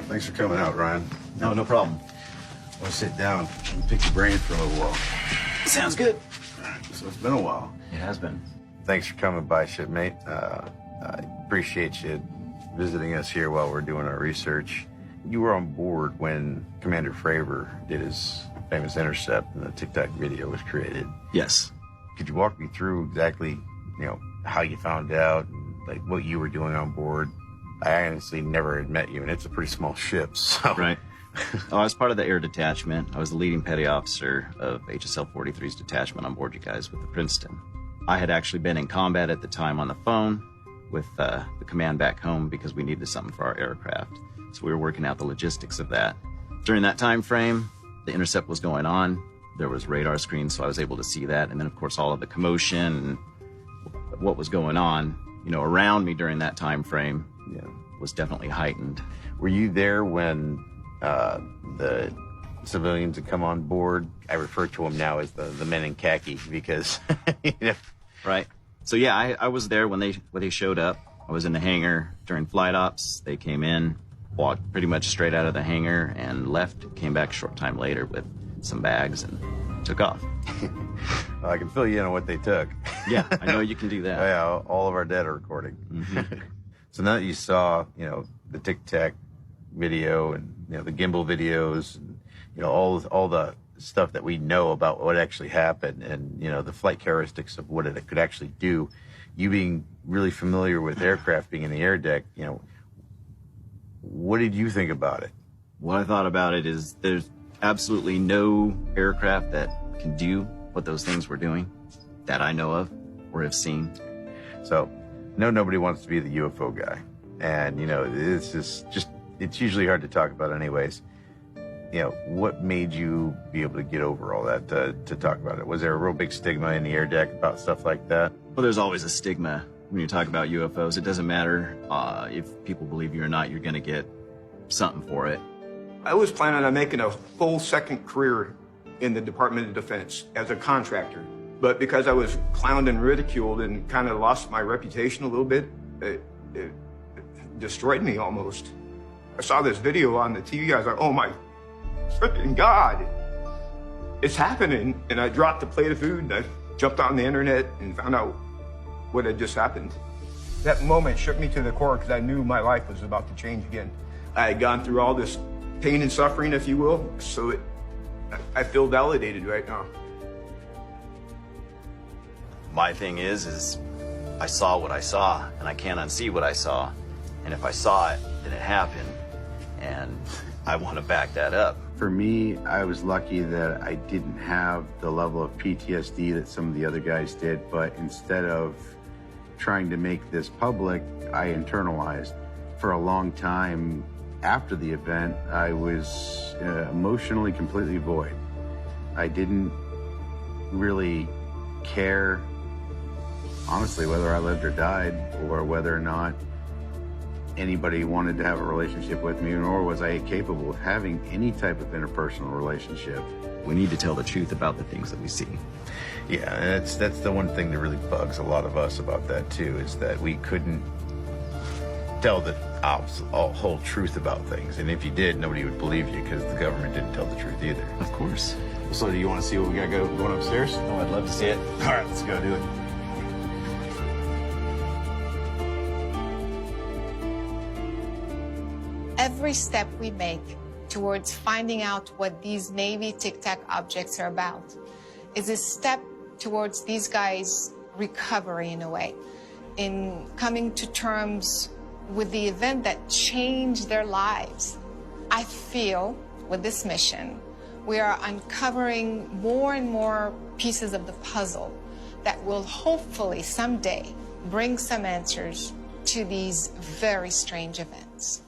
Thanks for coming out, Ryan. No, no problem. I want to sit down and pick your brain for a little while. Sounds good. So it's been a while. It has been. Thanks for coming by, shipmate. I appreciate you visiting us here while we're doing our research. You were on board when Commander Fravor did his famous intercept and the Tic Tac video was created. Yes. Could you walk me through exactly, how you found out and like what you were doing on board? I honestly never had met you, and it's a pretty small ship, so. Right. I was part of the air detachment. I was the leading petty officer of HSL 43's detachment on board you guys with the Princeton. I had actually been in combat at the time on the phone with the command back home because we needed something for our aircraft. So we were working out the logistics of that. During that time frame, the intercept was going on. There was radar screens, so I was able to see that. And then, of course, all of the commotion and what was going on, around me during that time frame was definitely heightened. Were you there when the civilians had come on board? I refer to them now as the men in khaki because, Right. So, yeah, I was there when they showed up. I was in the hangar during flight ops. They came in, walked pretty much straight out of the hangar and left, came back a short time later with some bags and took off. Well, I can fill you in on what they took. Yeah, I know you can do that. Yeah, all of our data recording. Mm-hmm. So now that you saw, the Tic Tac video and, the gimbal videos and, all the stuff that we know about what actually happened and, the flight characteristics of what it could actually do, you being really familiar with aircraft being in the air deck, what did you think about it? What I thought about it is there's absolutely no aircraft that can do what those things were doing that I know of or have seen. So, nobody wants to be the UFO guy. And, it's usually hard to talk about anyways. What made you be able to get over all that to talk about it? Was there a real big stigma in the air deck about stuff like that? Well, there's always a stigma when you talk about UFOs. It doesn't matter if people believe you or not, you're going to get something for it. I was planning on making a full second career in the Department of Defense as a contractor. But because I was clowned and ridiculed and kind of lost my reputation a little bit, it destroyed me almost. I saw this video on the TV. I was like, oh my freaking God, it's happening. And I dropped the plate of food and I jumped on the internet and found out what had just happened. That moment shook me to the core because I knew my life was about to change again. I had gone through all this pain and suffering, if you will, so I feel validated right now. My thing is I saw what I saw, and I can't unsee what I saw. And if I saw it, then it happened, and I want to back that up. For me, I was lucky that I didn't have the level of PTSD that some of the other guys did, but instead of trying to make this public, I internalized. For a long time after the event, I was emotionally completely void. I didn't really care, honestly, whether I lived or died, or whether or not anybody wanted to have a relationship with me, nor was I capable of having any type of interpersonal relationship. We need to tell the truth about the things that we see. Yeah, and that's the one thing that really bugs a lot of us about that too, is that we couldn't tell the whole truth about things. And if you did, nobody would believe you because the government didn't tell the truth either. Of course. So do you want to see what we got going upstairs? Oh, I'd love to see it. All right, let's go do it. Every step we make towards finding out what these Navy Tic Tac objects are about is a step towards these guys' recovery in a way, in coming to terms with the event that changed their lives. I feel with this mission, we are uncovering more and more pieces of the puzzle that will hopefully someday bring some answers to these very strange events.